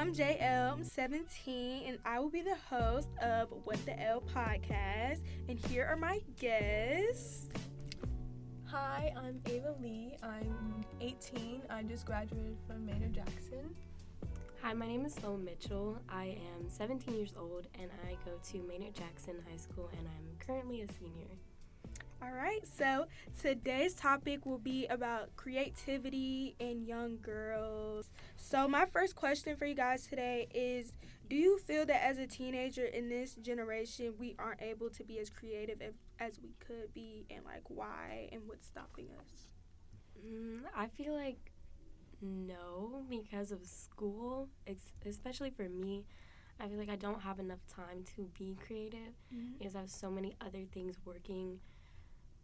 I'm JL, I'm 17, and I will be the host of What the Elle podcast. And here are my guests. Hi, I'm Eva Lee. I'm 18. I just graduated from Maynard Jackson. Hi, my name is Sloan Mitchell. I am 17 years old, and I go to Maynard Jackson High School, and I'm currently a senior. All right, so today's topic will be about creativity in young girls. So my first question for you guys today is, do you feel that as a teenager in this generation, we aren't able to be as creative as we could be, and like why, and what's stopping us? I feel like no, because of school, especially for me. I feel like I don't have enough time to be creative because I have so many other things working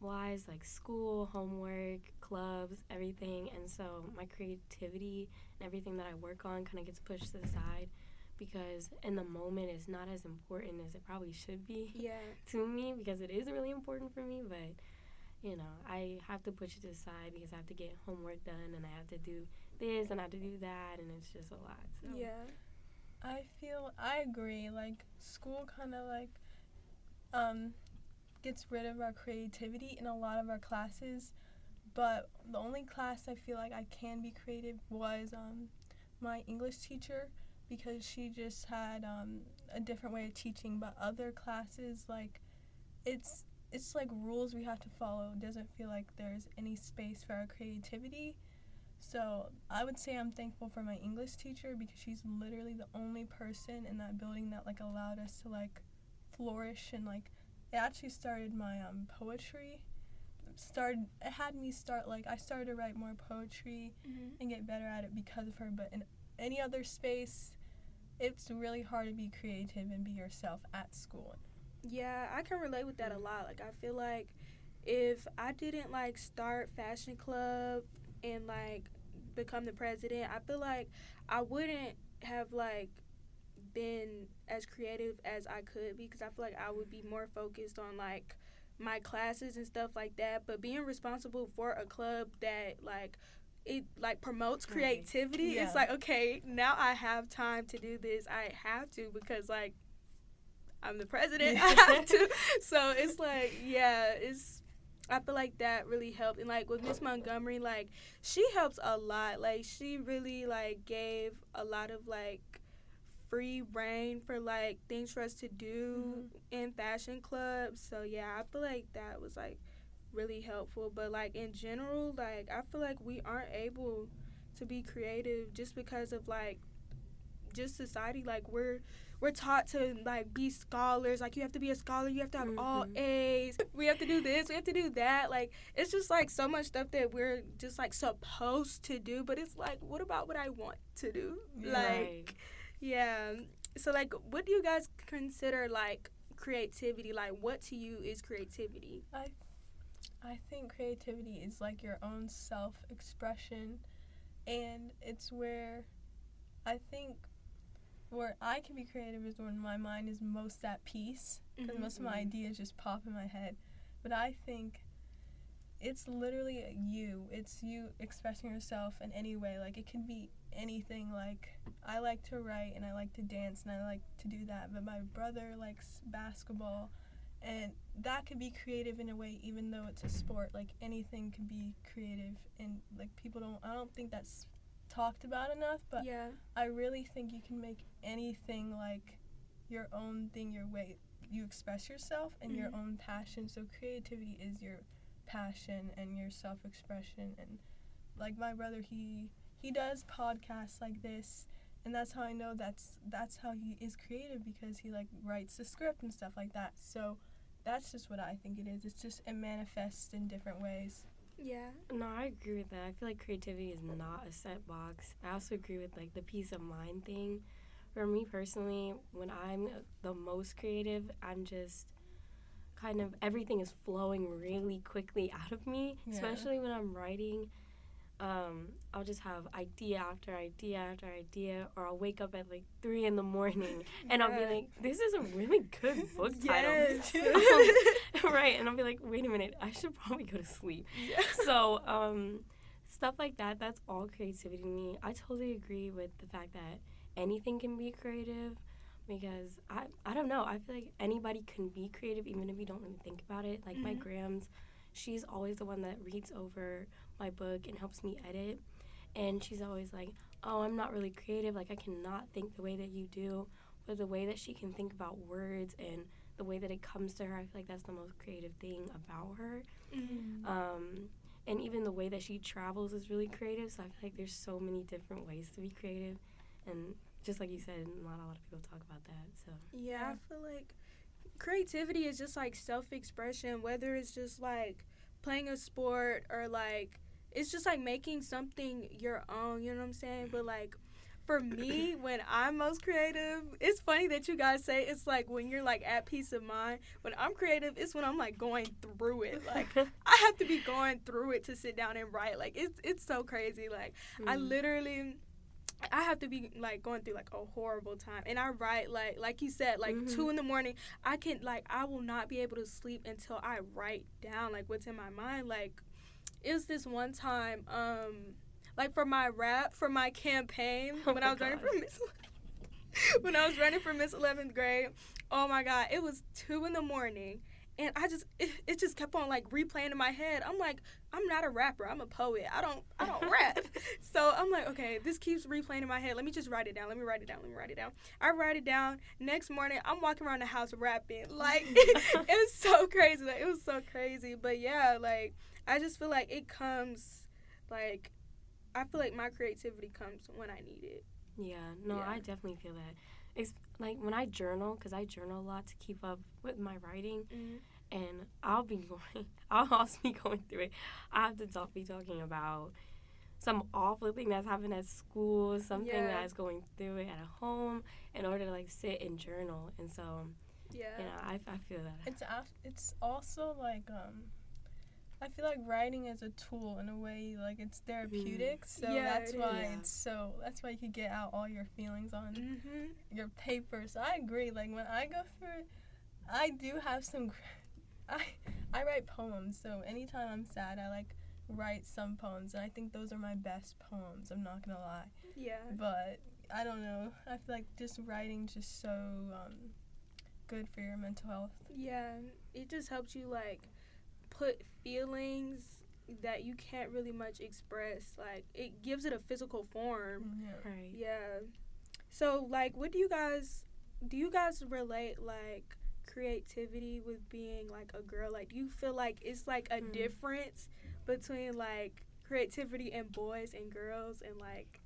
wise, like school, homework, clubs, everything. And so my creativity and everything that I work on kind of gets pushed to the side because in the moment it's not as important as it probably should be to me, because it is really important for me. But, you know, I have to push it to the side because I have to get homework done and I have to do this and I have to do that, and it's just a lot. So. Yeah. I agree. Like, school kind of like gets rid of our creativity in a lot of our classes, but the only class I feel like I can be creative was my English teacher, because she just had a different way of teaching. But other classes, like, it's like rules we have to follow. It doesn't feel like there's any space for our creativity. So I would say I'm thankful for my English teacher, because she's literally the only person in that building that like allowed us to like flourish, and like it actually started my poetry. It had me start, like, I started to write more poetry and get better at it because of her. But in any other space, it's really hard to be creative and be yourself at school. Yeah, I can relate with that a lot. Like, I feel like if I didn't like start fashion club and like become the president, I feel like I wouldn't have like been as creative as I could be, because I feel like I would be more focused on like my classes and stuff like that. But being responsible for a club that like it like promotes creativity, it's like, okay, now I have time to do this. I have to, because like I'm the president. I have to. So it's like, I feel like that really helped. And like with Miss Montgomery, like she helps a lot. Like she really like gave a lot of like free reign for like things for us to do in fashion clubs. So yeah, I feel like that was like really helpful. But like in general, like I feel like we aren't able to be creative just because of like just society. Like we're taught to like be scholars. Like you have to be a scholar, you have to have all A's, we have to do this, we have to do that. Like it's just like so much stuff that we're just like supposed to do, but it's like, what about what I want to do? Like so like what do you guys consider like creativity? Like what to you is creativity? I think creativity is like your own self-expression, and it's where I think where I can be creative is when my mind is most at peace, because most of my ideas just pop in my head. But I think it's literally you. It's you expressing yourself in any way. Like it can be anything. Like I like to write and I like to dance and I like to do that, but my brother likes basketball, and that could be creative in a way, even though it's a sport. Like anything can be creative, and like I don't think that's talked about enough, but I really think you can make anything like your own thing, your way you express yourself and your own passion. So creativity is your passion and your self-expression. And like my brother, he does podcasts like this, and that's how I know that's how he is creative, because he like writes the script and stuff like that. So that's just what I think it is. It's just it manifests in different ways. Yeah. No, I agree with that. I feel like creativity is not a set box. I also agree with like the peace of mind thing. For me personally, when I'm the most creative, I'm just kind of everything is flowing really quickly out of me, especially when I'm writing. I'll just have idea after idea after idea, or I'll wake up at like 3 a.m. and I'll be like, this is a really good book title. Right, and I'll be like, wait a minute, I should probably go to sleep. So stuff like that, that's all creativity to me. I totally agree with the fact that anything can be creative, because I don't know. I feel like anybody can be creative even if you don't really think about it. Like my grams, she's always the one that reads over my book and helps me edit. And she's always like, oh, I'm not really creative. Like, I cannot think the way that you do. But the way that she can think about words and the way that it comes to her, I feel like that's the most creative thing about her. And even the way that she travels is really creative. So I feel like there's so many different ways to be creative. And just like you said, not a lot of people talk about that. So Yeah, I feel like creativity is just like self-expression, whether it's just like playing a sport or like it's just like making something your own, you know what I'm saying? But like for me, when I'm most creative, it's funny that you guys say it's like when you're like at peace of mind. When I'm creative, it's when I'm like going through it. Like I have to be going through it to sit down and write. Like it's so crazy. Like I have to be like going through like a horrible time, and I write like you said, like 2 a.m. I will not be able to sleep until I write down like what's in my mind. Like it was this one time, like for my campaign when I was running for Miss 11th grade. Oh my God, it was 2 a.m. And it just kept on like replaying in my head. I'm like, I'm not a rapper. I'm a poet. I don't rap. So I'm like, okay, this keeps replaying in my head. Let me just write it down. I write it down. Next morning, I'm walking around the house rapping. Like it was so crazy. Like it was so crazy. But yeah, like I just feel like it comes like I feel like my creativity comes when I need it. Yeah, no, I definitely feel that. It's like when I journal, because I journal a lot to keep up with my writing, and I'll also be going through it. I have to be talking about some awful thing that's happened at school, something that's going through it at home, in order to like sit and journal. And so, I feel that. It's also like I feel like writing is a tool in a way, like it's therapeutic. So that's why you could get out all your feelings on your paper. So I agree. Like when I go through it, I do have I write poems. So anytime I'm sad, I like write some poems, and I think those are my best poems. I'm not gonna lie. Yeah. But I don't know. I feel like just writing's just so good for your mental health. Yeah, it just helps you like put feelings that you can't really much express. Like it gives it a physical form. Yeah. Right. Yeah. So like, what do you guys relate like creativity with being like a girl? Like, do you feel like it's like a difference between like creativity in boys and girls? And like,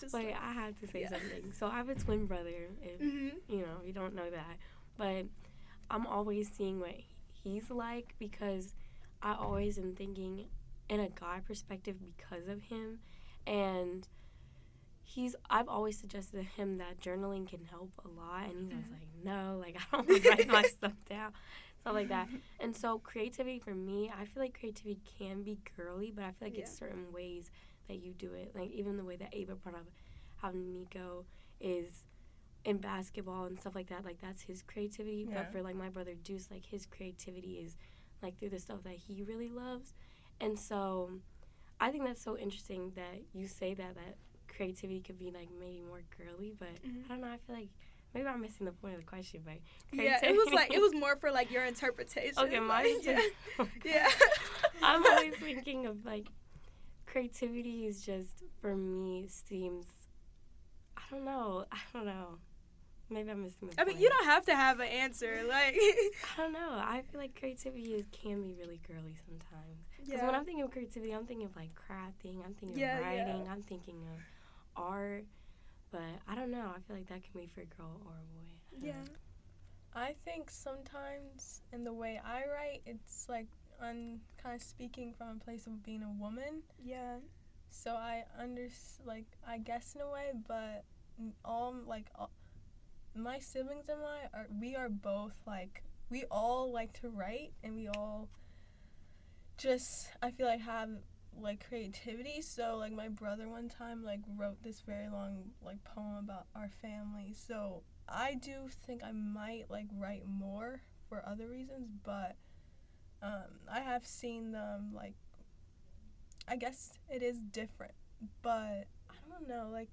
just Wait, like, I have to say something. So I have a twin brother, if you don't know that. But I'm always seeing what he's like, because I always am thinking in a guy perspective because of him. And I've always suggested to him that journaling can help a lot, and he's always like, no, like I don't write my stuff down, stuff like that. And so creativity for me, I feel like creativity can be girly, but I feel like it's certain ways that you do it. Like even the way that Ava brought up how Nico is in basketball and stuff like that, like that's his creativity. But for like my brother Deuce, like his creativity is like through the stuff that he really loves. And so I think that's so interesting that you say that creativity could be like maybe more girly, but I don't know, I feel like maybe I'm missing the point of the question, but it was more for like your interpretation. Okay, mine. Yeah. I'm always thinking of like creativity is just, for me, seems, I don't know. Maybe I'm missing the point. I mean, you don't have to have an answer. Like, I don't know. I feel like creativity can be really girly sometimes. Because when I'm thinking of creativity, I'm thinking of like crafting, I'm thinking of writing, I'm thinking of art. But I don't know. I feel like that can be for a girl or a boy. I think sometimes in the way I write, it's like I'm kind of speaking from a place of being a woman. Yeah. So I I guess in a way, but my siblings and we are both like, we all like to write, and we all just, I feel like, have like creativity. So like my brother one time like wrote this very long like poem about our family. So I do think I might like write more for other reasons, but I have seen them, like, I guess it is different, but I don't know, like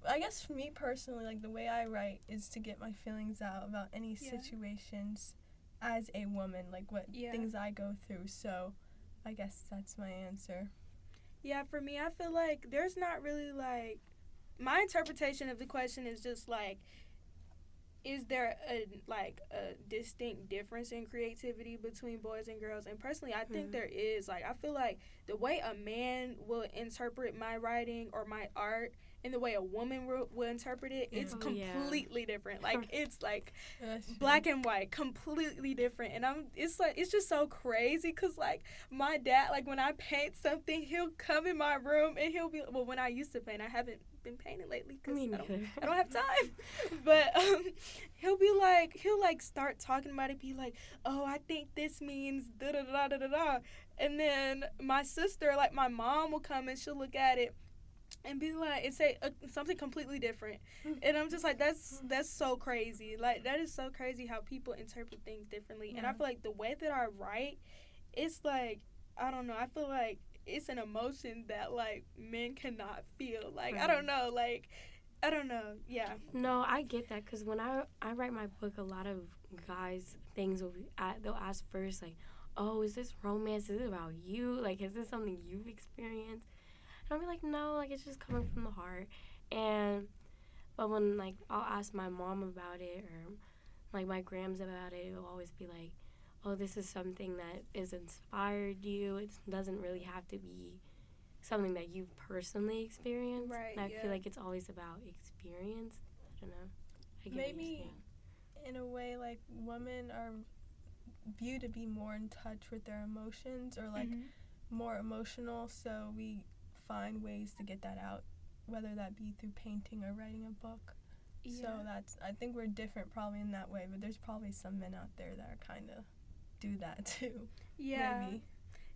I guess for me personally, like, the way I write is to get my feelings out about any situations as a woman, like what things I go through. So I guess that's my answer. Yeah, for me, I feel like there's not really, like, my interpretation of the question is just, like, is there a distinct difference in creativity between boys and girls? And personally, I think there is. Like, I feel like the way a man will interpret my writing or my art and the way a woman will interpret it, it's completely different. Like, it's like black and white, completely different. And it's just so crazy because, like, my dad, like, when I paint something, he'll come in my room and he'll be, well, when I used to paint, I haven't been painting lately because I don't have time. But he'll start talking about it, be like, oh, I think this means da da da da da da. And then my sister, like my mom, will come and she'll look at it and be like, and say something completely different. And I'm just like, that's so crazy. Like, that is so crazy how people interpret things differently. And I feel like the way that I write, it's like, I don't know, I feel like it's an emotion that, like, men cannot feel. Like, I don't know, like, I don't know, yeah. No, I get that, because when I write my book, a lot of guys, they'll ask first, like, oh, is this romance? Is it about you? Like, is this something you've experienced? And I'll be like, no, like, it's just coming from the heart. But when, like, I'll ask my mom about it or, like, my grams about it, it'll always be like, oh, this is something that has inspired you. It doesn't really have to be something that you've personally experienced. Right, and I feel like it's always about experience. I don't know. Maybe in a way, like, women are viewed to be more in touch with their emotions or, like, more emotional, so we find ways to get that out, whether that be through painting or writing a book. Yeah. So I think we're different probably in that way, but there's probably some men out there that are kind of do that too. Yeah. Maybe.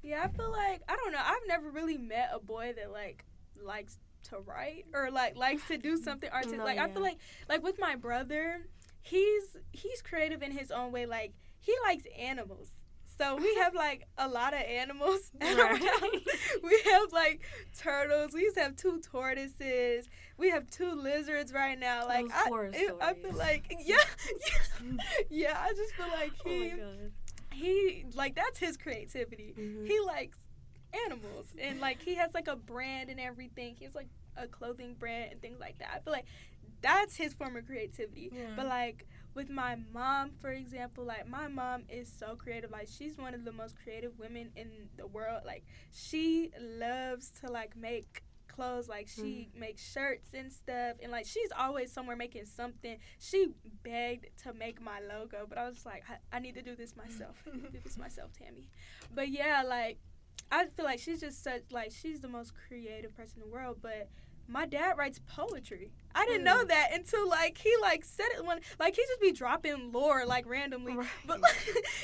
Yeah, I feel like, I don't know, I've never really met a boy that, like, likes to write or, like, likes to do something artistic. I feel like with my brother, he's creative in his own way. Like, he likes animals. So we have, like, a lot of animals at our house. We have, like, turtles. We used to have 2 tortoises. We have 2 lizards right now. Like, I feel like, yeah, I just feel like he, like, that's his creativity. He likes animals. And, like, he has, like, a brand and everything. He has, like, a clothing brand and things like that. I feel like that's his form of creativity. Yeah. But, like, with my mom, for example, like, my mom is so creative. Like, she's one of the most creative women in the world. Like, she loves to, like, make clothes. Like, she makes shirts and stuff. And, like, she's always somewhere making something. She begged to make my logo, but I was just like, I need to do this myself. I need to do this myself, Tammy. But, yeah, like, I feel like she's just such, like, she's the most creative person in the world. But my dad writes poetry. I didn't know that until, like, he, like, said it when, like, he just be dropping lore, like, randomly. Right. But, like,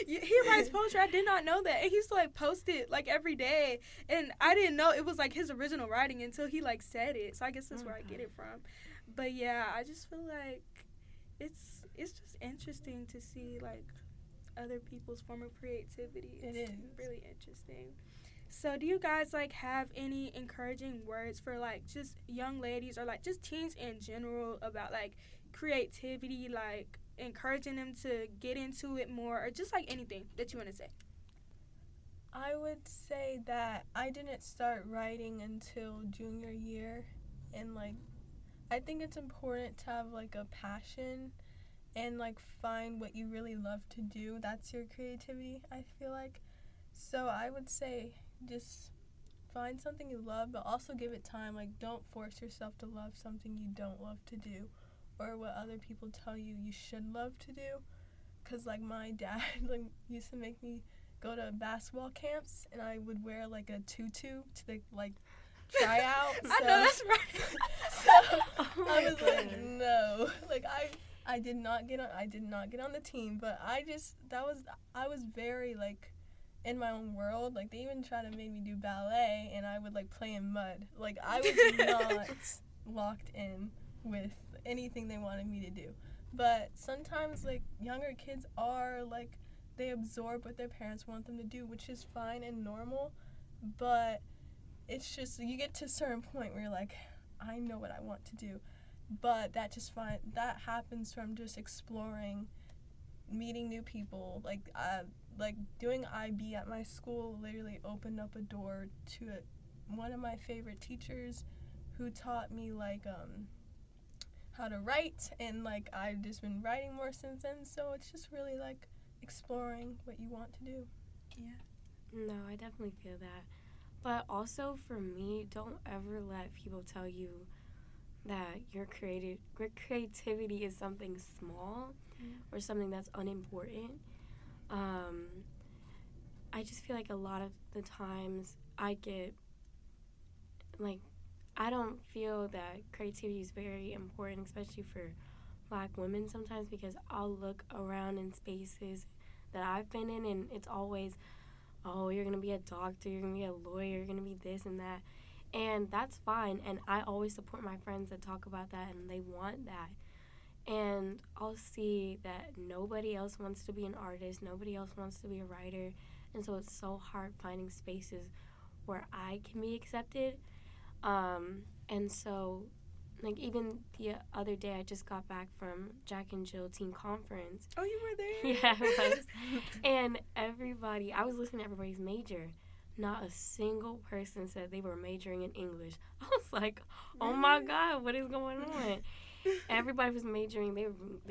he writes poetry. I did not know that. And he used to, like, post it, like, every day. And I didn't know it was, like, his original writing until he, like, said it. So I guess that's where I get it from. But, yeah, I just feel like it's just interesting to see, like, other people's form of creativity. It is. Really interesting. So do you guys, like, have any encouraging words for, like, just young ladies or, like, just teens in general about, like, creativity, like, encouraging them to get into it more, or just, like, anything that you want to say? I would say that I didn't start writing until junior year, and, like, I think it's important to have, like, a passion and, like, find what you really love to do. That's your creativity, I feel like. So I would say just find something you love, but also give it time. Like, don't force yourself to love something you don't love to do or what other people tell you you should love to do. Because, like, my dad, like, used to make me go to basketball camps, and I would wear, like, a tutu to, the, like, try out. So, I know that's right. So I was like, no. Like, I did not get on the team, but I was very, like, in my own world. Like, they even tried to make me do ballet, and I would, like, play in mud. Like, I was not locked in with anything they wanted me to do. But sometimes, like, younger kids are, like, they absorb what their parents want them to do, which is fine and normal. But it's just, you get to a certain point where you're like, I know what I want to do. but that happens from just exploring, meeting new people. Like doing IB at my school literally opened up a door to one of my favorite teachers who taught me how to write, and like I've just been writing more since then. So it's just really like exploring what you want to do. No, I definitely feel that. But also for me, don't ever let people tell you that your creativity is something small or something that's unimportant. I just feel like a lot of the times I get, like, I don't feel that creativity is very important, especially for Black women sometimes, because I'll look around in spaces that I've been in and it's always, oh, you're going to be a doctor, you're going to be a lawyer, you're going to be this and that. And that's fine. And I always support my friends that talk about that and they want that. And I'll see that nobody else wants to be an artist, nobody else wants to be a writer. And so it's so hard finding spaces where I can be accepted. And so, like, even the other day, I just got back from Jack and Jill Teen Conference. Oh, you were there? Yeah, I was. And I was listening to everybody's major. Not a single person said they were majoring in English. I was like, oh my God, what is going on? Everybody was majoring. They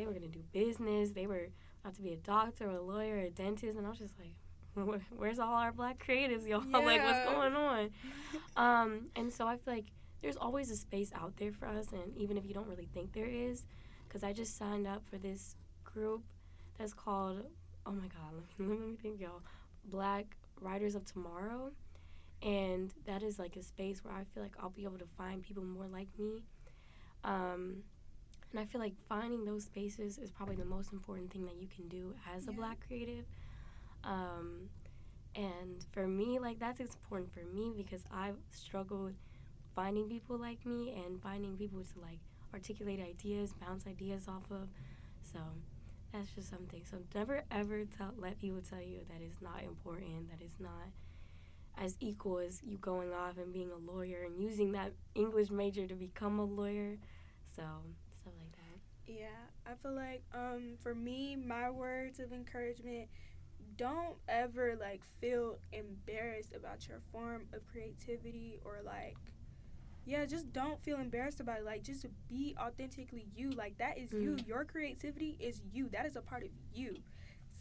were going to do business. They were about to be a doctor, a lawyer, a dentist. And I was just like, where's all our Black creatives, y'all? Yeah. Like, what's going on? And so I feel like there's always a space out there for us, and even if you don't really think there is, because I just signed up for this group that's called, oh my God, let me think, y'all, Black Writers of Tomorrow, and that is like a space where I feel like I'll be able to find people more like me, and I feel like finding those spaces is probably the most important thing that you can do as a Black creative. And for me, like, that's important for me because I've struggled finding people like me and finding people to, like, articulate ideas, bounce ideas off of. So that's just something. So never, ever let people tell you that it's not important, that it's not as equal as you going off and being a lawyer and using that English major to become a lawyer. So stuff like that. Yeah, I feel like for me, my words of encouragement, don't ever like feel embarrassed about your form of creativity, or like, just don't feel embarrassed about it. Like, just be authentically you. Like, that is you. Your creativity is you. That is a part of you.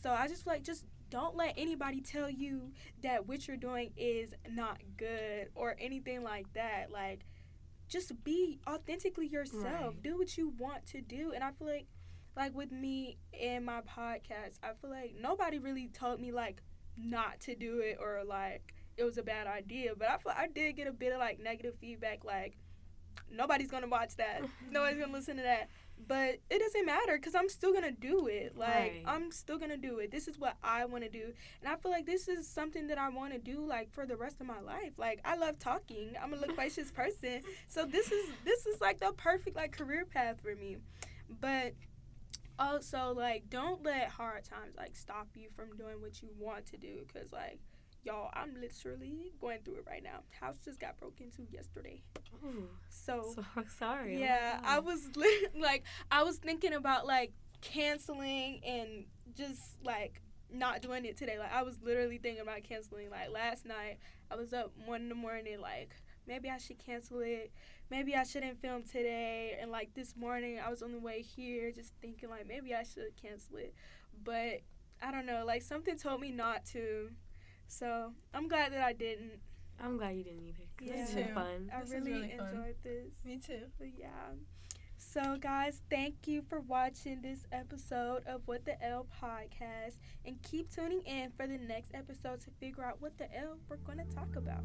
So I just feel like, just don't let anybody tell you that what you're doing is not good or anything like that. Like, just be authentically yourself. Right. Do what you want to do. And I feel like with me and my podcast, I feel like nobody really told me, like, not to do it or, like, it was a bad idea. But I feel like I did get a bit of, like, negative feedback, like, nobody's going to watch that. Nobody's going to listen to that. But it doesn't matter because I'm still going to do it. Like, Right. I'm still going to do it. This is what I want to do. And I feel like this is something that I want to do, like, for the rest of my life. Like, I love talking. I'm a loquacious person. So this is, like, the perfect, like, career path for me. But also, like, don't let hard times, like, stop you from doing what you want to do. Because, like, y'all, I'm literally going through it right now. House just got broken into yesterday. Ooh, So sorry. yeah, I was I was thinking about, like, canceling and just, like, not doing it today. Like, I was literally thinking about canceling. Like, last night, I was up 1 in the morning, like, maybe I should cancel it. Maybe I shouldn't film today. And, like, this morning, I was on the way here just thinking, like, maybe I should cancel it. But I don't know. Like, something told me not to. So I'm glad that I didn't. I'm glad you didn't either. 'Cause Yeah. it's Me been too. fun. I This is really really fun. enjoyed this. Me too. But yeah. So, guys, thank you for watching this episode of What the Elle podcast. And keep tuning in for the next episode to figure out what the Elle we're going to talk about.